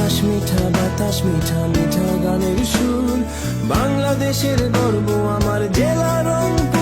আকাশ মিঠা, বাতাস মিঠা, মিঠা গানের সুর। বাংলাদেশের গর্ব আমার জেলা রংপুর।